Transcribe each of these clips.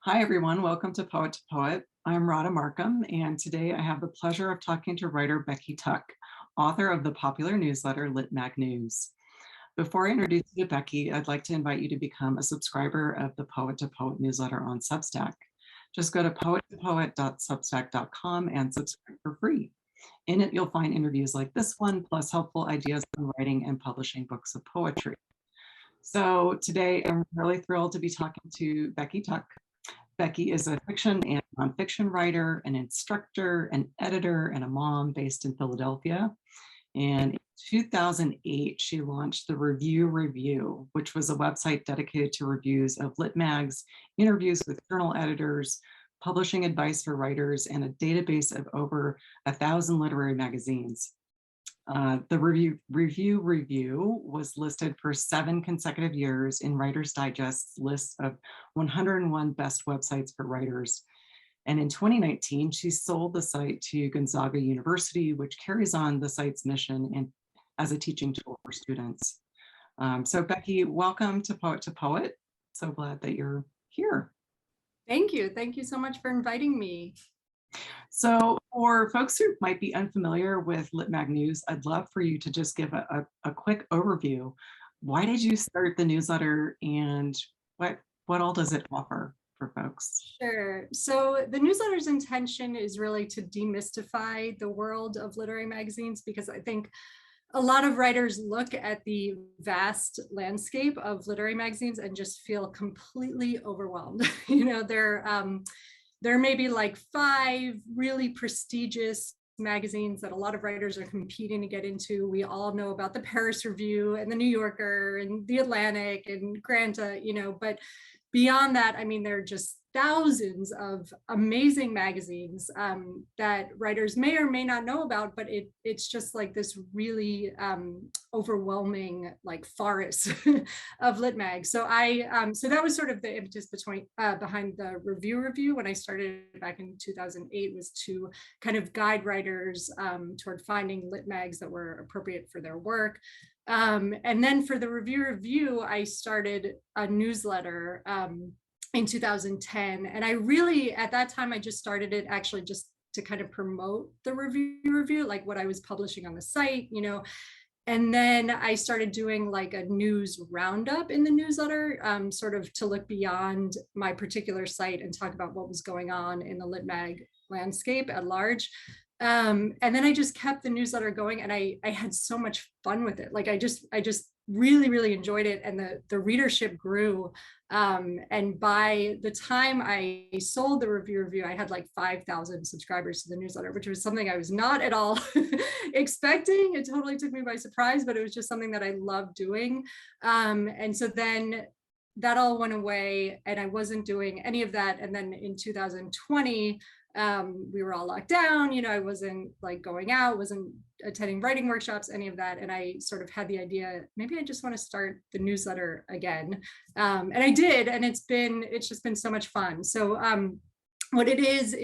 Hi, everyone. Welcome to Poet. I'm Radha Marcum, and today I have the pleasure of talking to writer Becky Tuch, author of the popular newsletter Lipmag News. Before I introduce you to Becky, I'd like to invite you to become a subscriber of the Poet to Poet newsletter on Substack. Just go to poettopoet.substack.com and subscribe for free. In it, you'll find interviews like this one, plus helpful ideas on writing and publishing books of poetry. So today, I'm really thrilled to be talking to Becky Tuch. Becky is a fiction and nonfiction writer, an instructor, an editor, and a mom based in Philadelphia. And in 2008, she launched the Review, which was a website dedicated to reviews of Lipmag's, interviews with journal editors, publishing advice for writers, and a database of over 1,000 literary magazines. The Review was listed for 7 consecutive years in Writer's Digest's list of 101 best websites for writers. And in 2019, she sold the site to Gonzaga University, which carries on the site's mission as a teaching tool for students. So Becky, welcome to Poet. So glad that you're here. Thank you. Thank you so much for inviting me. So for folks who might be unfamiliar with Lipmag News, I'd love for you to just give a quick overview. Why did you start the newsletter, and what all does it offer for folks? Sure. So the newsletter's intention is really to demystify the world of literary magazines, because I think a lot of writers look at the vast landscape of literary magazines and just feel completely overwhelmed. There may be like 5 really prestigious magazines that a lot of writers are competing to get into. We all know about the Paris Review and the New Yorker and the Atlantic and Granta, but beyond that, I mean, there are just thousands of amazing magazines that writers may or may not know about, but it's just like this really overwhelming like forest of Lipmag. So so that was sort of the impetus behind the Review when I started back in 2008, was to kind of guide writers toward finding Lipmags that were appropriate for their work. And then for the Review, I started a newsletter in 2010. And I really, at that time, I just started it actually just to kind of promote the Review, like what I was publishing on the site, And then I started doing like a news roundup in the newsletter, sort of to look beyond my particular site and talk about what was going on in the Lipmag landscape at large. And then I just kept the newsletter going, and I had so much fun with it. Like I just really enjoyed it, and the readership grew. And by the time I sold the Review, I had like 5,000 subscribers to the newsletter, which was something I was not at all expecting. It totally took me by surprise, but it was just something that I loved doing. And so then that all went away, and I wasn't doing any of that. And then in 2020, we were all locked down. I wasn't like going out, wasn't attending writing workshops, any of that. And I sort of had the idea, maybe I just want to start the newsletter again. And I did, and it's just been so much fun. So what it is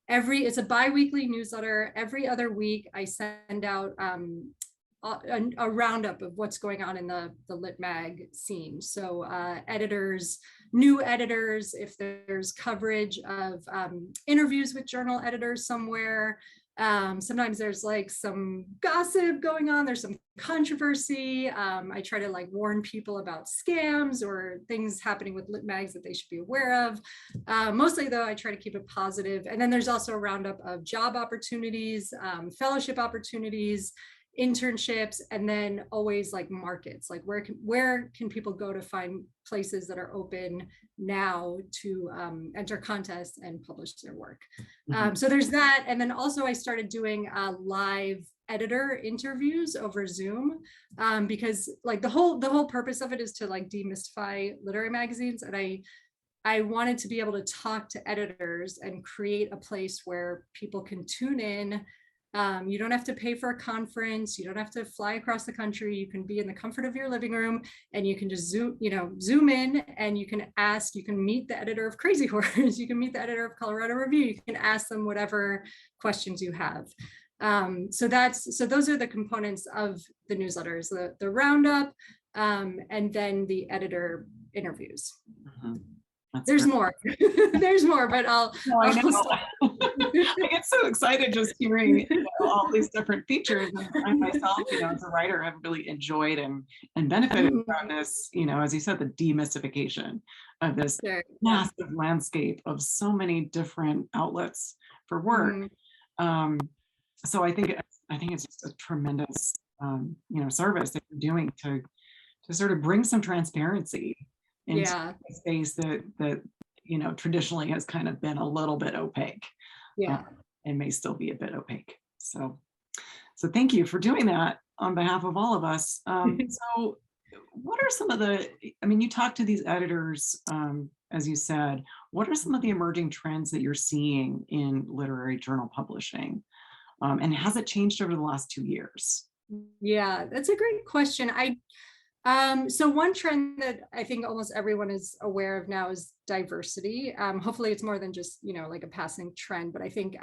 it's a bi-weekly newsletter. Every other week I send out a roundup of what's going on in the Lipmag scene. So new editors, if there's coverage of interviews with journal editors somewhere. Sometimes there's like some gossip going on, there's some controversy. I try to like warn people about scams or things happening with Lipmags that they should be aware of. Mostly though, I try to keep it positive. And then there's also a roundup of job opportunities, fellowship opportunities, internships, and then always like markets, like where can people go to find places that are open now to enter contests and publish their work. So there's that. And then also I started doing live editor interviews over Zoom, because like the whole purpose of it is to like demystify literary magazines. And I wanted to be able to talk to editors and create a place where people can tune in. You don't have to pay for a conference. You don't have to fly across the country. You can be in the comfort of your living room, and you can just zoom in, and you can meet the editor of Crazy Horse. You can meet the editor of Colorado Review. You can ask them whatever questions you have. So those are the components of the newsletters, the roundup, and then the editor interviews. There's more. There's more, but No, I know. stop. I get so excited just hearing all these different features. And I myself, as a writer, have really enjoyed and benefited from this, as you said, the demystification of this massive landscape of so many different outlets for work. So I think it's just a tremendous, service that you're doing to sort of bring some transparency into a space that traditionally has kind of been a little bit opaque. And may still be a bit opaque. So thank you for doing that on behalf of all of us. So what are some of you talked to these editors, as you said, what are some of the emerging trends that you're seeing in literary journal publishing? And has it changed over the last 2 years? Yeah, that's a great question. So one trend that I think almost everyone is aware of now is diversity. Hopefully it's more than just, like a passing trend, but I think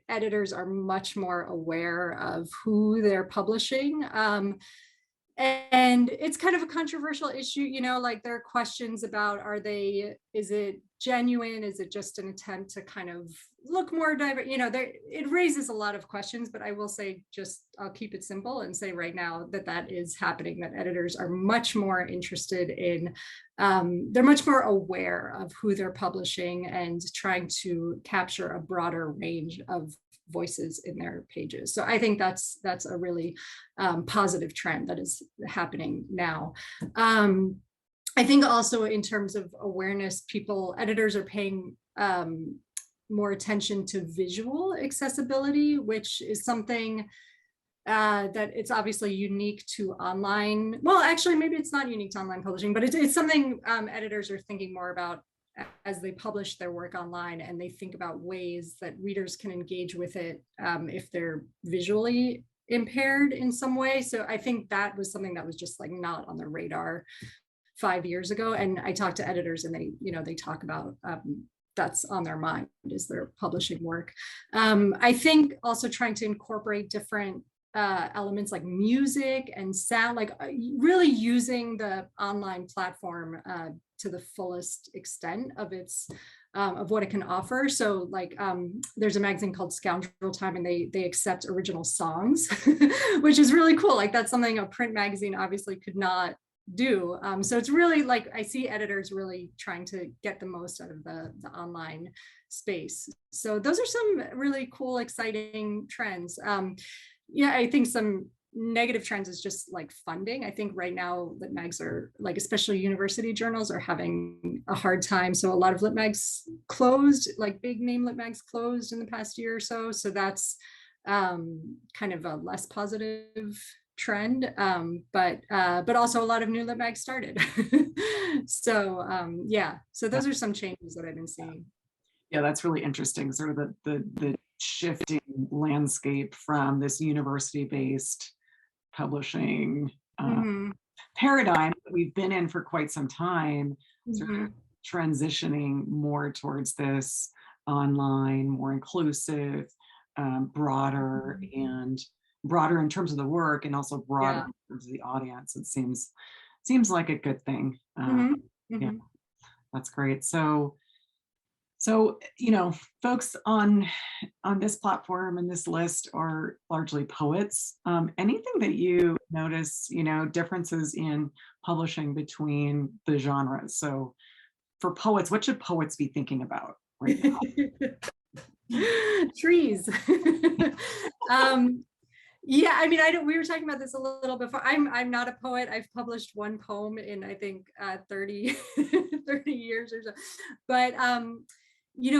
editors are much more aware of who they're publishing. And it's kind of a controversial issue, like there are questions about, is it genuine? Is it just an attempt to kind of look more diverse? It raises a lot of questions, but I will say, I'll keep it simple and say right now that is happening, that editors are much more interested in, they're much more aware of who they're publishing and trying to capture a broader range of voices in their pages. So I think that's a really positive trend that is happening now. I think also in terms of awareness, editors are paying more attention to visual accessibility, which is something that it's obviously unique to online. Well, actually, maybe it's not unique to online publishing, but it's something editors are thinking more about as they publish their work online, and they think about ways that readers can engage with it if they're visually impaired in some way. So I think that was something that was just like not on the radar 5 years ago. And I talked to editors and they talk about that's on their mind is their publishing work. I think also trying to incorporate different elements like music and sound, like really using the online platform to the fullest extent of of what it can offer. So like there's a magazine called Scoundrel Time, and they accept original songs, which is really cool. Like that's something a print magazine obviously could not do. So it's really like, I see editors really trying to get the most out of the online space. So those are some really cool, exciting trends. I think some negative trends is just like funding. I think right now Lipmags are like, especially university journals are having a hard time. So a lot of Lipmags closed, like big name Lipmags closed in the past year or so. So that's kind of a less positive trend, but also a lot of new Lipmags started. So so those are some changes that I've been seeing. Yeah, that's really interesting. Sort of the shifting landscape from this university-based publishing paradigm that we've been in for quite some time, sort of transitioning more towards this online, more inclusive, broader in terms of the work, and also broader in terms of the audience. It seems like a good thing. Yeah, that's great. So folks on this platform and this list are largely poets. Anything that you notice, differences in publishing between the genres? So for poets, what should poets be thinking about right now? Trees. Yeah, I mean, we were talking about this a little before. I'm not a poet. I've published one poem in, I think, 30 years or so. But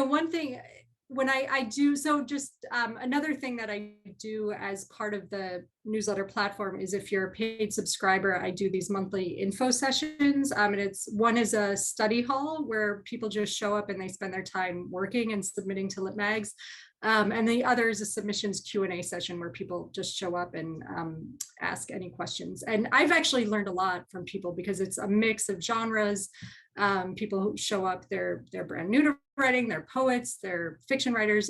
one thing when I do, so just another thing that I do as part of the newsletter platform is, if you're a paid subscriber, I do these monthly info sessions. And one is a study hall where people just show up and they spend their time working and submitting to Lipmags. And the other is a submissions Q&A session where people just show up and ask any questions. And I've actually learned a lot from people because it's a mix of genres. People who show up, they're brand new to writing, they're poets, they're fiction writers.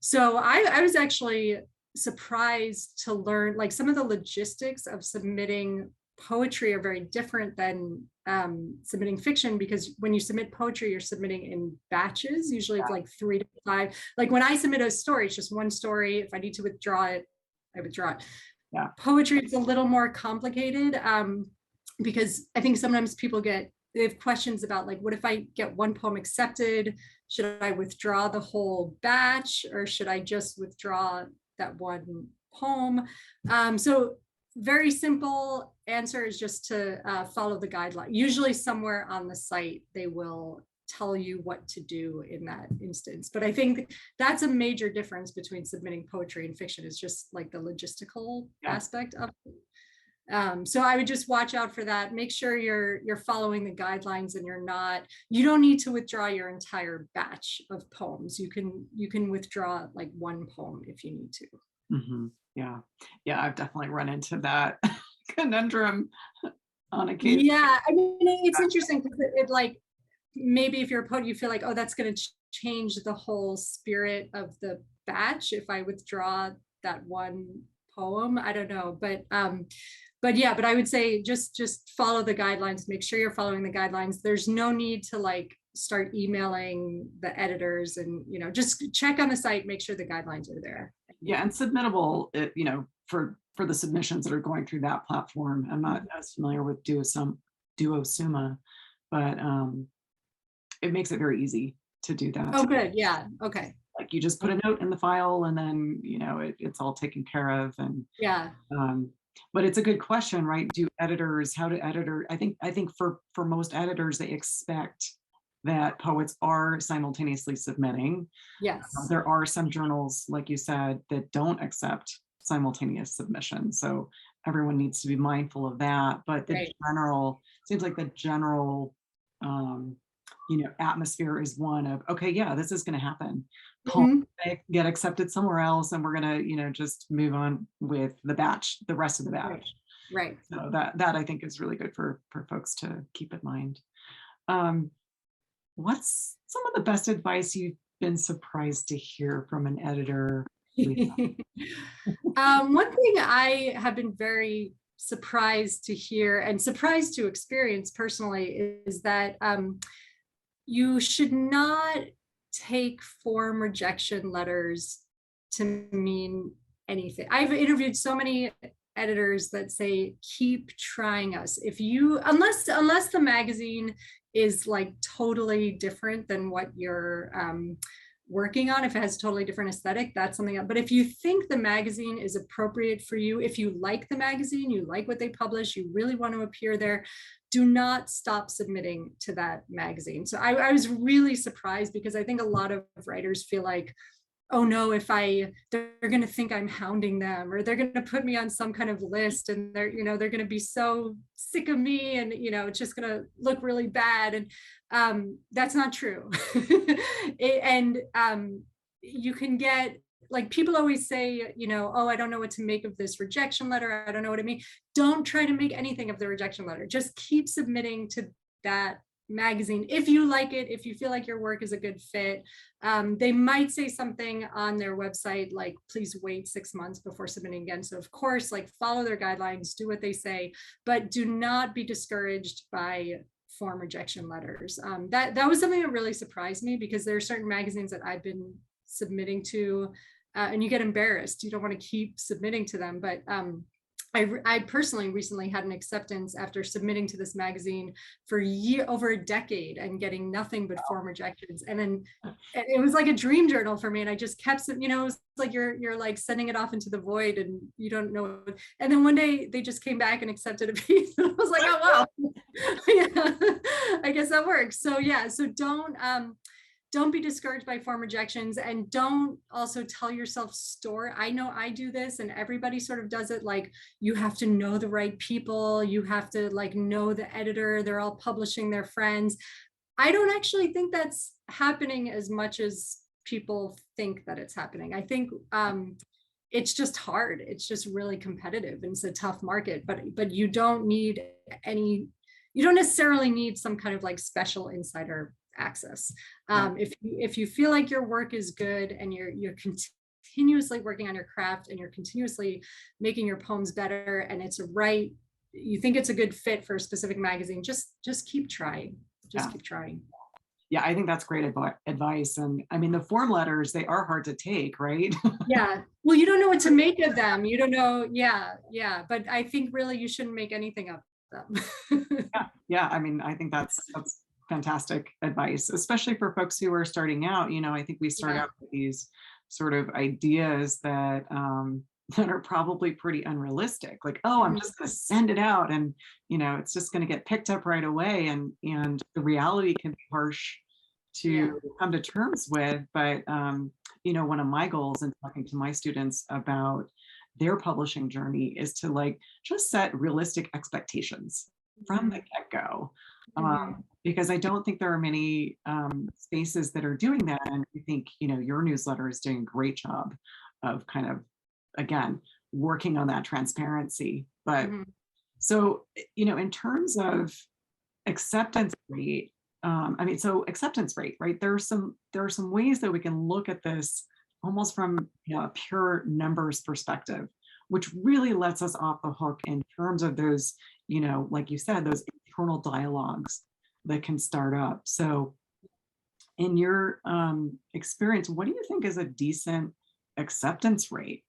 So I was actually surprised to learn like some of the logistics of submitting poetry are very different than submitting fiction, because when you submit poetry, you're submitting in batches, usually it's like 3 to 5. Like when I submit a story, it's just one story. If I need to withdraw it, I withdraw it. Yeah. Poetry is a little more complicated, because I think sometimes people they have questions about, like, what if I get one poem accepted? Should I withdraw the whole batch, or should I just withdraw that one poem? So very simple answer is just to follow the guideline. Usually somewhere on the site, they will tell you what to do in that instance. But I think that's a major difference between submitting poetry and fiction, is just like the logistical aspect of it. So I would just watch out for that. Make sure you're following the guidelines, and you don't need to withdraw your entire batch of poems. You can withdraw like one poem if you need to. Mm-hmm. Yeah. I've definitely run into that conundrum on occasion. Yeah, I mean, it's interesting because it like, maybe if you're a poet, you feel like, oh, that's going to change the whole spirit of the batch if I withdraw that one poem. I don't know, but I would say just follow the guidelines. Make sure you're following the guidelines. There's no need to like start emailing the editors, and just check on the site, make sure the guidelines are there. Yeah, and submittable, for the submissions that are going through that platform. I'm not as familiar with Duosuma, but it makes it very easy to do that. Oh, good. Yeah. Okay. Like you just put a note in the file, and then it's all taken care of. And yeah. But it's a good question, right? I think for most editors, they expect that poets are simultaneously submitting. Yes. There are some journals, like you said, that don't accept simultaneous submission. So everyone needs to be mindful of that. But seems like the general atmosphere is one of, okay, yeah, this is going to happen. Poems get accepted somewhere else, and we're going to, just move on with the rest of the batch. Right. So that I think is really good for folks to keep in mind. What's some of the best advice you've been surprised to hear from an editor? One thing I have been very surprised to hear and surprised to experience personally is that you should not take form rejection letters to mean anything. I've interviewed so many editors that say, keep trying us. Unless the magazine is like totally different than what you're working on, if it has a totally different aesthetic, that's something else. But if you think the magazine is appropriate for you, if you like the magazine, you like what they publish, you really want to appear there, do not stop submitting to that magazine. So I was really surprised, because I think a lot of writers feel like, oh no, they're going to think I'm hounding them, or they're going to put me on some kind of list, and they're going to be so sick of me, and it's just going to look really bad. And that's not true. You can get, like, people always say, oh, I don't know what to make of this rejection letter. I don't know what it means. Don't try to make anything of the rejection letter. Just keep submitting to that magazine if you like it, if you feel like your work is a good fit. They might say something on their website like, please wait 6 months before submitting again. So of course, like, follow their guidelines, do what they say, but do not be discouraged by form rejection letters. That was something that really surprised me, because there are certain magazines that I've been submitting to, and you get embarrassed. You don't want to keep submitting to them, but I personally recently had an acceptance after submitting to this magazine for over a decade and getting nothing but form rejections. And then it was like a dream journal for me. And I just kept, it was like you're like sending it off into the void, and you don't know. And then one day they just came back and accepted a piece. And I was like, oh, wow. Yeah, I guess that works. So yeah, so don't be discouraged by form rejections, and don't also tell yourself story. I know I do this, and everybody sort of does it. Like, you have to know the right people. You have to like know the editor. They're all publishing their friends. I don't actually think that's happening as much as people think that it's happening. I think it's just hard. It's just really competitive, and it's a tough market, but you don't necessarily need some kind of like special insider access. If you feel like your work is good, and you're continuously working on your craft, and you're continuously making your poems better, and it's you think it's a good fit for a specific magazine, just keep trying. Just keep trying. Yeah, I think that's great advice. And I mean, the form letters, they are hard to take, right? Yeah. Well, you don't know what to make of them. You don't know. Yeah. Yeah. But I think really you shouldn't make anything of them. Yeah. I mean, I think that's fantastic advice, especially for folks who are starting out. You know, I think we start out with these sort of ideas that that are probably pretty unrealistic. Like, oh, I'm just going to send it out, and you know, it's just going to get picked up right away. And the reality can be harsh to come to terms with. But you know, one of my goals in talking to my students about their publishing journey is to like just set realistic expectations from the get-go. Because I don't think there are many spaces that are doing that. And I think, you know, your newsletter is doing a great job of kind of, again, working on that transparency. But so, you know, in terms of acceptance rate, I mean, so acceptance rate, right? There are some ways that we can look at this almost from, you know, a pure numbers perspective, which really lets us off the hook in terms of those, you know, like you said, those internal dialogues that can start up. So in your experience, what do you think is a decent acceptance rate?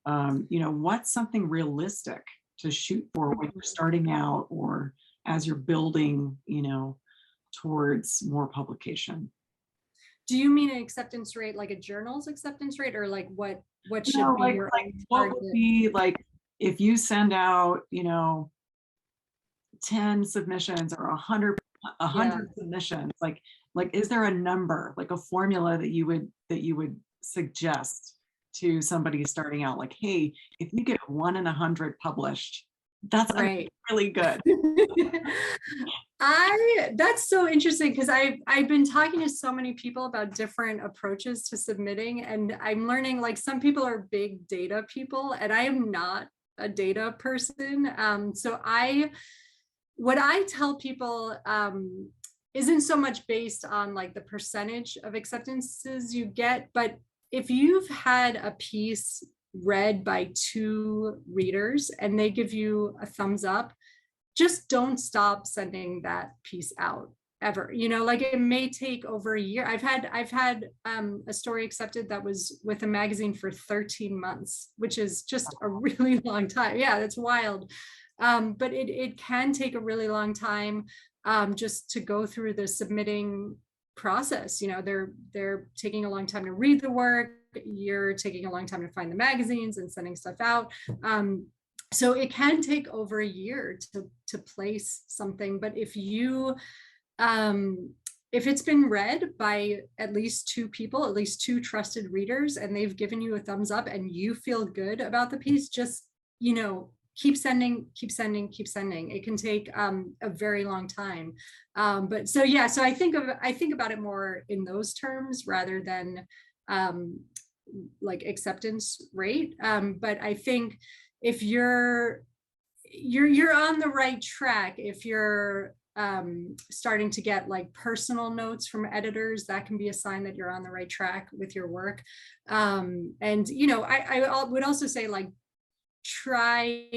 You know, what's something realistic to shoot for when you're starting out or as you're building, you know, towards more publication? Do you mean an acceptance rate like a journal's acceptance rate, or like what should No, be like, your like what would be like if you send out, you know, 10 submissions or 100 submissions, like is there a number, like a formula that you would suggest to somebody starting out, like, hey, if you get 1 in 100 published, that's right? really good. That's so interesting, because I've been talking to so many people about different approaches to submitting, and I'm learning like some people are big data people and I am not a data person. So what I tell people isn't so much based on like the percentage of acceptances you get, but if you've had a piece read by 2 readers and they give you a thumbs up, just don't stop sending that piece out ever. You know, like it may take over a year. I've had a story accepted that was with a magazine for 13 months, which is just a really long time. Yeah, that's wild. But it can take a really long time just to go through the submitting process. You know, they're taking a long time to read the work. You're taking a long time to find the magazines and sending stuff out. So it can take over a year to place something. But if you if it's been read by at least 2 people, at least 2 trusted readers, and they've given you a thumbs up and you feel good about the piece, just, you know, keep sending. It can take a very long time. But so, yeah, so I think about it more in those terms rather than like acceptance rate. But I think if you're on the right track, if you're starting to get like personal notes from editors, that can be a sign that you're on the right track with your work. And, you know, I would also say, like, try,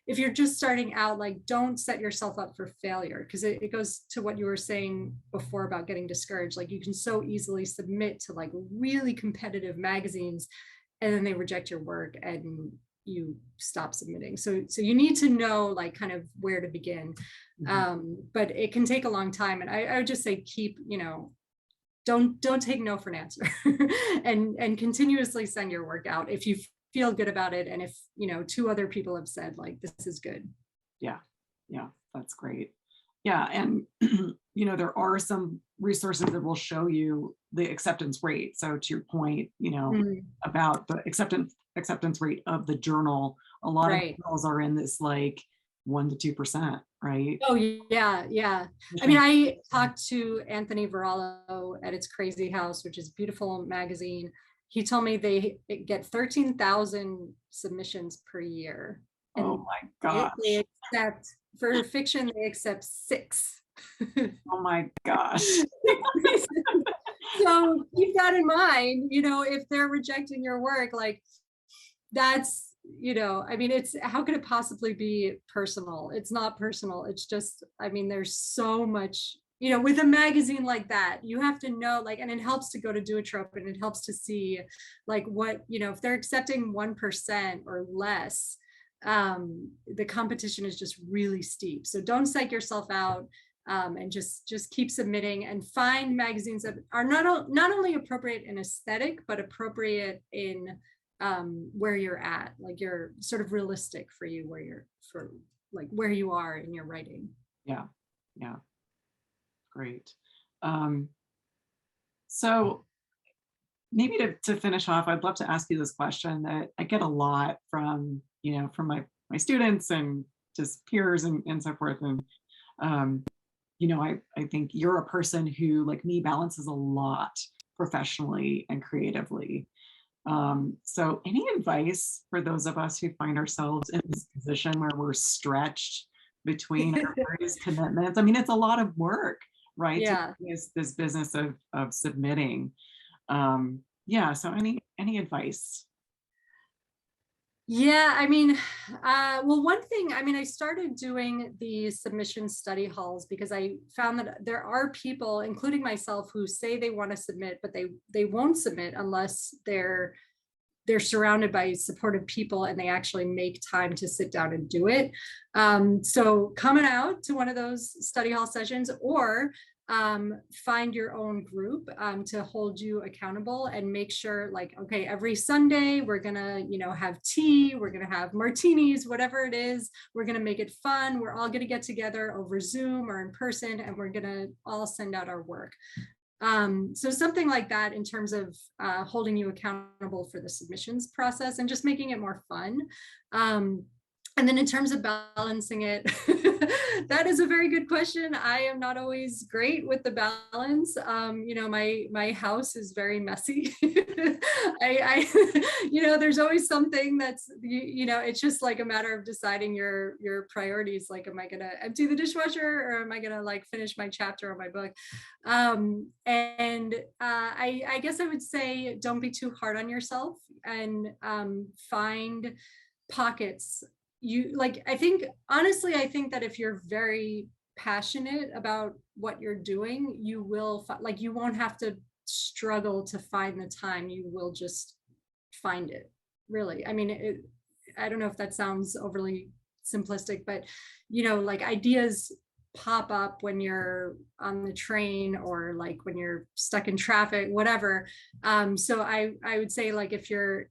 if you're just starting out, like, don't set yourself up for failure, because it goes to what you were saying before about getting discouraged. Like, you can so easily submit to like really competitive magazines and then they reject your work and you stop submitting. So you need to know like kind of where to begin. But it can take a long time. And I would just say keep, you know, don't take no for an answer and continuously send your work out if you feel good about it. And if, you know, 2 other people have said like, this is good. Yeah, that's great. Yeah, and you know, there are some resources that will show you the acceptance rate. So to your point, you know, about the acceptance rate of the journal, a lot of journals are in this like 1 to 2%, right? Oh yeah. I mean, I talked to Anthony Varallo at It's Crazy House, which is a beautiful magazine. He told me they get 13,000 submissions per year. And oh my gosh. They accept, for fiction, they accept 6. Oh my gosh. So keep that in mind, you know, if they're rejecting your work, like that's I mean, it's, how could it possibly be personal? It's not personal. It's just, I mean, there's so much, with a magazine like that, you have to know, like, and it helps to go to Duotrope, and it helps to see like what, if they're accepting 1% or less, the competition is just really steep. So don't psych yourself out. And just keep submitting, and find magazines that are not only appropriate in aesthetic, but appropriate in where you're at, like you're sort of realistic for you, where you are in your writing. Yeah, yeah, great. So maybe to finish off, I'd love to ask you this question that I get a lot from from my students and just peers and so forth. And I think you're a person who, like me, balances a lot professionally and creatively. So any advice for those of us who find ourselves in this position where we're stretched between our various commitments? I mean, it's a lot of work, right? Yeah. This business of submitting. Yeah. So any advice? Yeah, I mean, well, one thing, I mean, I started doing the submission study halls because I found that there are people, including myself, who say they want to submit, but they won't submit unless they're surrounded by supportive people and they actually make time to sit down and do it. So coming out to one of those study hall sessions, or find your own group to hold you accountable, and make sure, like, okay, every Sunday we're gonna have tea, we're gonna have martinis, whatever it is, we're gonna make it fun, we're all gonna get together over Zoom or in person, and we're gonna all send out our work. So something like that, in terms of holding you accountable for the submissions process and just making it more fun. And then in terms of balancing it, that is a very good question. I am not always great with the balance. My house is very messy. There's always something that's, it's just like a matter of deciding your priorities. Like, am I going to empty the dishwasher, or am I going to like finish my chapter on my book? I guess I would say, don't be too hard on yourself, and find pockets. I think that if you're very passionate about what you're doing, you will you won't have to struggle to find the time. You will just find it, really. I mean, I don't know if that sounds overly simplistic, but like, ideas pop up when you're on the train, or like when you're stuck in traffic, whatever. So I would say, like, if you're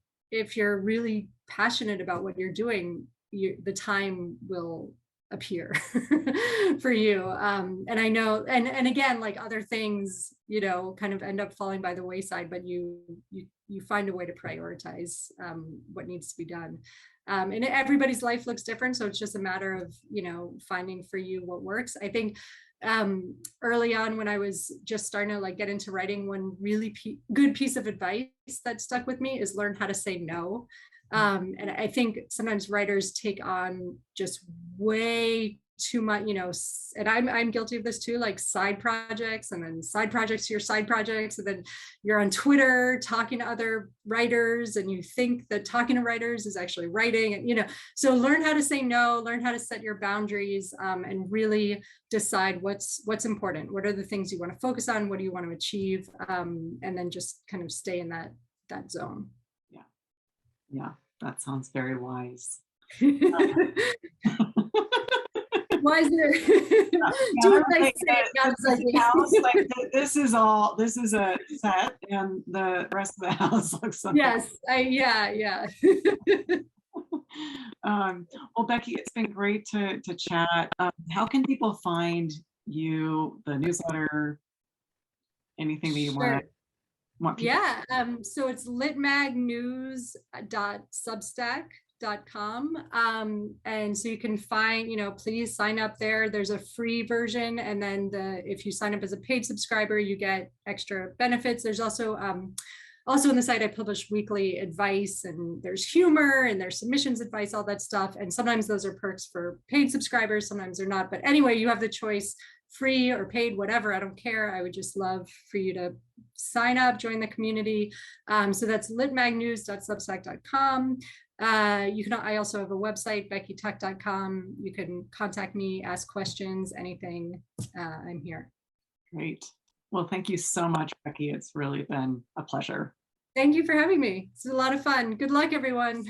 really passionate about what you're doing, the time will appear for you. And I know, and again, like, other things, kind of end up falling by the wayside, but you find a way to prioritize what needs to be done. And everybody's life looks different, so it's just a matter of finding for you what works. I think early on, when I was just starting to like get into writing, one really good piece of advice that stuck with me is learn how to say no. And I think sometimes writers take on just way too much, and I'm guilty of this too, like side projects, and then side projects to your side projects, and then you're on Twitter talking to other writers, and you think that talking to writers is actually writing, and so learn how to say no, learn how to set your boundaries, and really decide what's important, what are the things you want to focus on, what do you want to achieve, and then just kind of stay in that zone. Yeah, that sounds very wise. Wiser. This is a set, and the rest of the house looks something. Yes, yeah. Well, Becky, it's been great to chat. How can people find you, the newsletter, anything that you want people? Yeah, so it's lipmagnews.substack.com, and so you can find, please sign up there. There's a free version, and then if you sign up as a paid subscriber, you get extra benefits. There's also on the site, I publish weekly advice, and there's humor, and there's submissions advice, all that stuff. And sometimes those are perks for paid subscribers, sometimes they're not. But anyway, you have the choice, free or paid, whatever, I don't care. I would just love for you to sign up, join the community. So that's lipmagnews.substack.com. I also have a website, beckytuch.com. You can contact me, ask questions, anything. I'm here. Great. Well, thank you so much, Becky. It's really been a pleasure. Thank you for having me. It's a lot of fun. Good luck, everyone.